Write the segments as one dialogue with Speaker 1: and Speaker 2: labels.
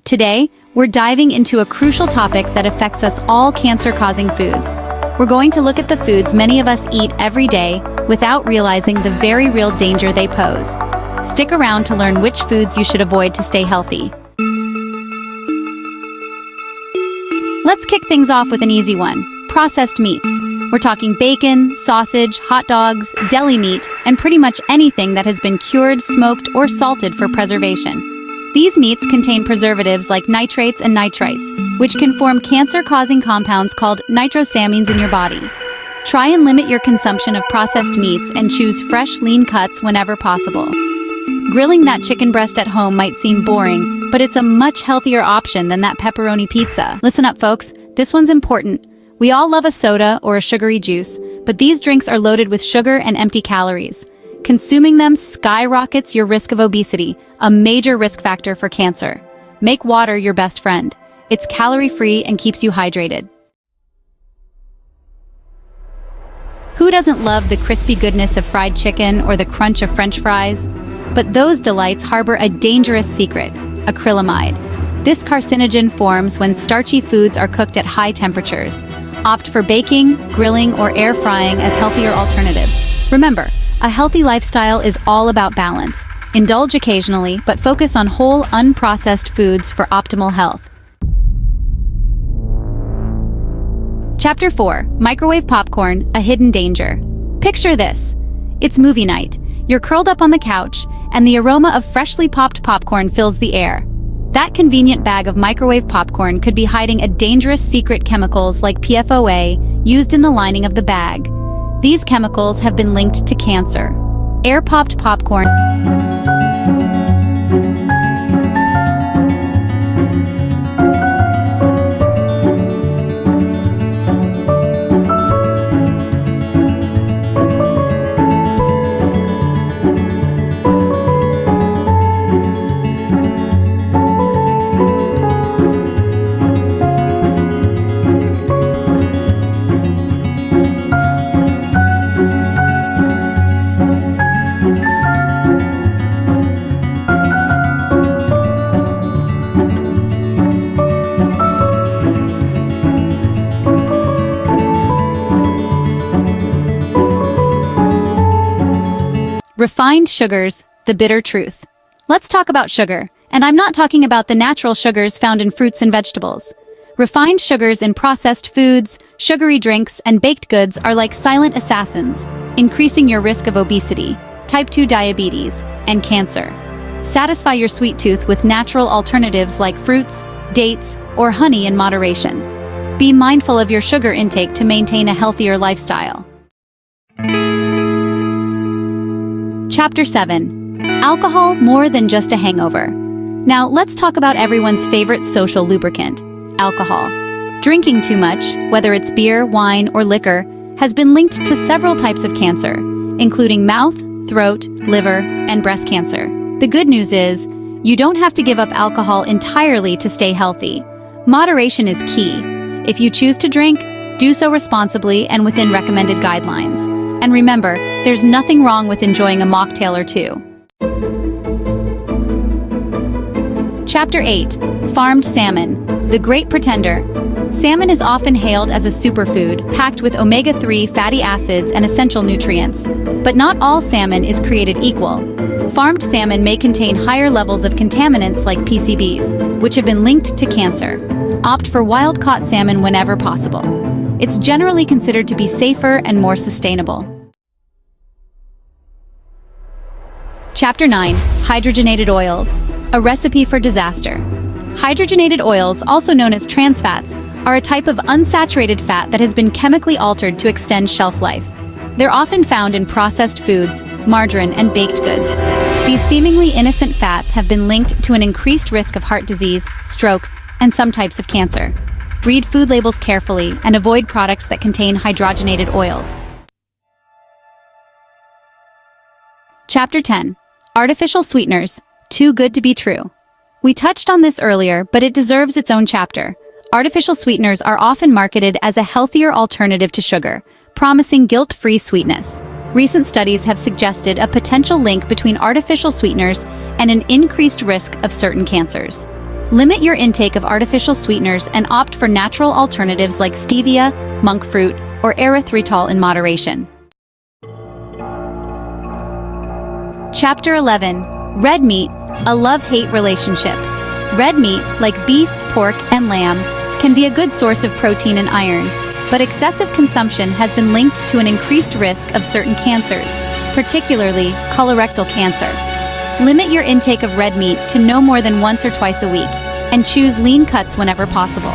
Speaker 1: Today, we're diving into a crucial topic that affects us all: cancer-causing foods. We're going to look at the foods many of us eat every day without realizing the very real danger they pose. Stick around to learn which foods you should avoid to stay healthy. Let's kick things off with an easy one: processed meats. We're talking bacon, sausage, hot dogs, deli meat, and pretty much anything that has been cured, smoked, or salted for preservation. These meats contain preservatives like nitrates and nitrites, which can form cancer-causing compounds called nitrosamines in your body. Try and limit your consumption of processed meats and choose fresh, lean cuts whenever possible. Grilling that chicken breast at home might seem boring, but it's a much healthier option than that pepperoni pizza. Listen up, folks. This one's important. We all love a soda or a sugary juice, but these drinks are loaded with sugar and empty calories. Consuming them skyrockets your risk of obesity, a major risk factor for cancer. Make water your best friend. It's calorie-free and keeps you hydrated. Who doesn't love the crispy goodness of fried chicken or the crunch of French fries? But those delights harbor a dangerous secret: acrylamide. This carcinogen forms when starchy foods are cooked at high temperatures. Opt for baking, grilling, or air frying as healthier alternatives. Remember, a healthy lifestyle is all about balance. Indulge occasionally, but focus on whole, unprocessed foods for optimal health. Chapter 4: Microwave popcorn, a hidden danger. Picture this. It's movie night. You're curled up on the couch, and the aroma of freshly popped popcorn fills the air. That convenient bag of microwave popcorn could be hiding a dangerous secret chemicals like PFOA used in the lining of the bag. These chemicals have been linked to cancer. Air-popped popcorn. Refined sugars, the bitter truth. Let's talk about sugar, and I'm not talking about the natural sugars found in fruits and vegetables. Refined sugars in processed foods, sugary drinks, and baked goods are like silent assassins, increasing your risk of obesity, type 2 diabetes, and cancer. Satisfy your sweet tooth with natural alternatives like fruits, dates, or honey in moderation. Be mindful of your sugar intake to maintain a healthier lifestyle. Chapter 7: Alcohol more than just a hangover. Now, let's talk about everyone's favorite social lubricant: alcohol. Drinking too much, whether it's beer, wine, or liquor, has been linked to several types of cancer, including mouth, throat, liver, and breast cancer. The good news is, you don't have to give up alcohol entirely to stay healthy. Moderation is key. If you choose to drink, do so responsibly and within recommended guidelines. And remember, there's nothing wrong with enjoying a mocktail or two. Chapter 8: Farmed salmon, the great pretender. Salmon is often hailed as a superfood, packed with omega-3 fatty acids and essential nutrients. But not all salmon is created equal. Farmed salmon may contain higher levels of contaminants like PCBs, which have been linked to cancer. Opt for wild-caught salmon whenever possible. It's generally considered to be safer and more sustainable. Chapter 9: Hydrogenated oils, a recipe for disaster. Hydrogenated oils, also known as trans fats, are a type of unsaturated fat that has been chemically altered to extend shelf life. They're often found in processed foods, margarine, and baked goods. These seemingly innocent fats have been linked to an increased risk of heart disease, stroke, and some types of cancer. Read food labels carefully and avoid products that contain hydrogenated oils. Chapter 10: Artificial sweeteners, too good to be true. We touched on this earlier, but it deserves its own chapter. Artificial sweeteners are often marketed as a healthier alternative to sugar, promising guilt-free sweetness. Recent studies have suggested a potential link between artificial sweeteners and an increased risk of certain cancers. Limit your intake of artificial sweeteners and opt for natural alternatives like stevia, monk fruit, or erythritol in moderation. Chapter 11. Red meat, a love-hate relationship. Red meat, like beef, pork, and lamb, can be a good source of protein and iron, but excessive consumption has been linked to an increased risk of certain cancers, particularly colorectal cancer. Limit your intake of red meat to no more than once or twice a week, and choose lean cuts whenever possible.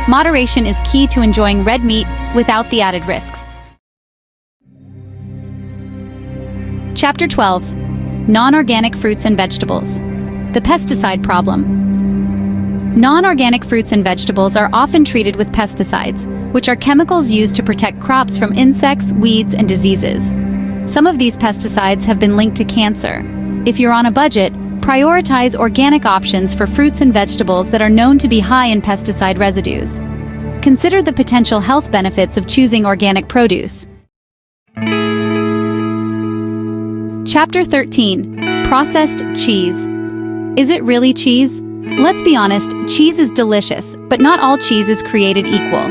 Speaker 1: Moderation is key to enjoying red meat without the added risks. Chapter 12. Non-organic fruits and vegetables. The pesticide problem. Non-organic fruits and vegetables are often treated with pesticides, which are chemicals used to protect crops from insects, weeds, and diseases. Some of these pesticides have been linked to cancer. If you're on a budget, prioritize organic options for fruits and vegetables that are known to be high in pesticide residues. Consider the potential health benefits of choosing organic produce. Chapter 13. Processed cheese. Is it really cheese? Let's be honest, cheese is delicious, but not all cheese is created equal.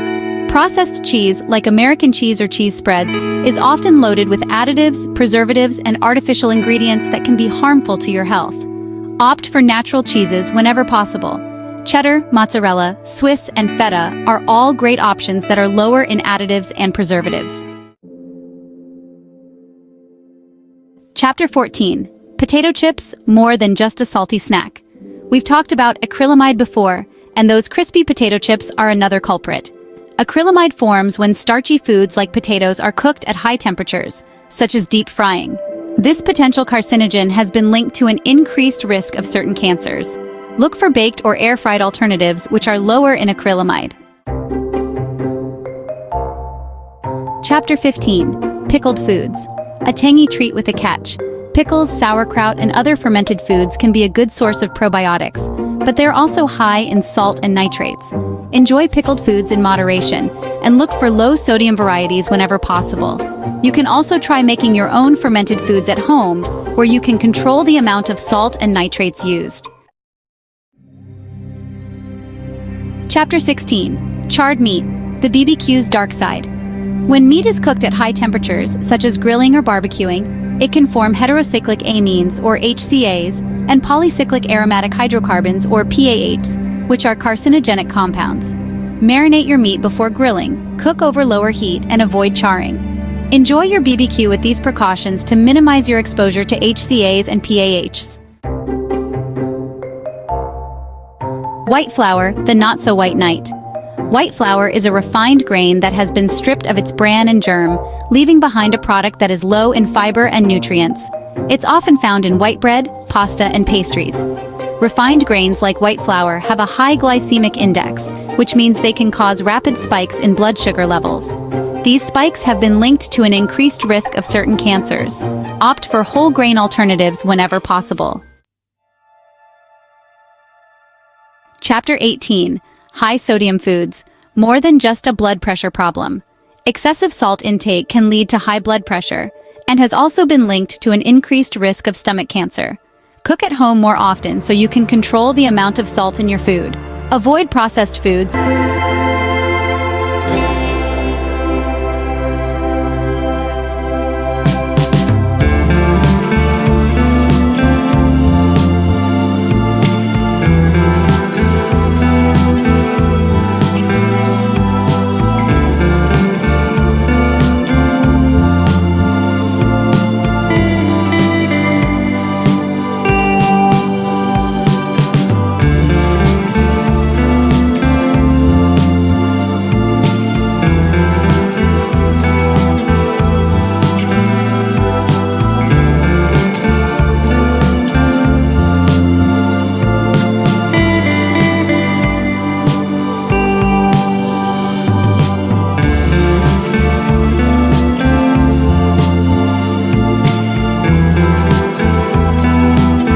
Speaker 1: Processed cheese, like American cheese or cheese spreads, is often loaded with additives, preservatives, and artificial ingredients that can be harmful to your health. Opt for natural cheeses whenever possible. Cheddar, mozzarella, Swiss, and feta are all great options that are lower in additives and preservatives. Chapter 14. Potato chips, more than just a salty snack. We've talked about acrylamide before, and those crispy potato chips are another culprit. Acrylamide forms when starchy foods like potatoes are cooked at high temperatures, such as deep frying. This potential carcinogen has been linked to an increased risk of certain cancers. Look for baked or air-fried alternatives which are lower in acrylamide. Chapter 15. Pickled foods. A tangy treat with a catch. Pickles, sauerkraut, and other fermented foods can be a good source of probiotics, but they're also high in salt and nitrates. Enjoy pickled foods in moderation, and look for low-sodium varieties whenever possible. You can also try making your own fermented foods at home, where you can control the amount of salt and nitrates used. Chapter 16. Charred meat, the BBQ's dark side. When meat is cooked at high temperatures, such as grilling or barbecuing, it can form heterocyclic amines, or HCAs, and polycyclic aromatic hydrocarbons, or PAHs, which are carcinogenic compounds. Marinate your meat before grilling, cook over lower heat, and avoid charring. Enjoy your BBQ with these precautions to minimize your exposure to HCAs and PAHs. White flour, the not-so-white knight. White flour is a refined grain that has been stripped of its bran and germ, leaving behind a product that is low in fiber and nutrients. It's often found in white bread, pasta, and pastries. Refined grains like white flour have a high glycemic index, which means they can cause rapid spikes in blood sugar levels. These spikes have been linked to an increased risk of certain cancers. Opt for whole grain alternatives whenever possible. Chapter 18. High sodium foods, more than just a blood pressure problem. Excessive salt intake can lead to high blood pressure and has also been linked to an increased risk of stomach cancer. Cook at home more often so you can control the amount of salt in your food. Avoid processed foods.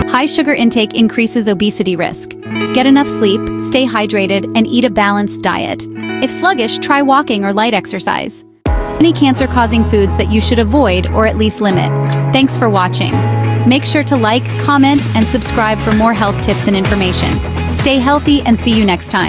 Speaker 1: High sugar intake increases obesity risk. Get enough sleep, stay hydrated, and eat a balanced diet. If sluggish, try walking or light exercise. Any cancer-causing foods that you should avoid or at least limit. Thanks for watching. Make sure to like, comment, and subscribe for more health tips and information. Stay healthy and see you next time.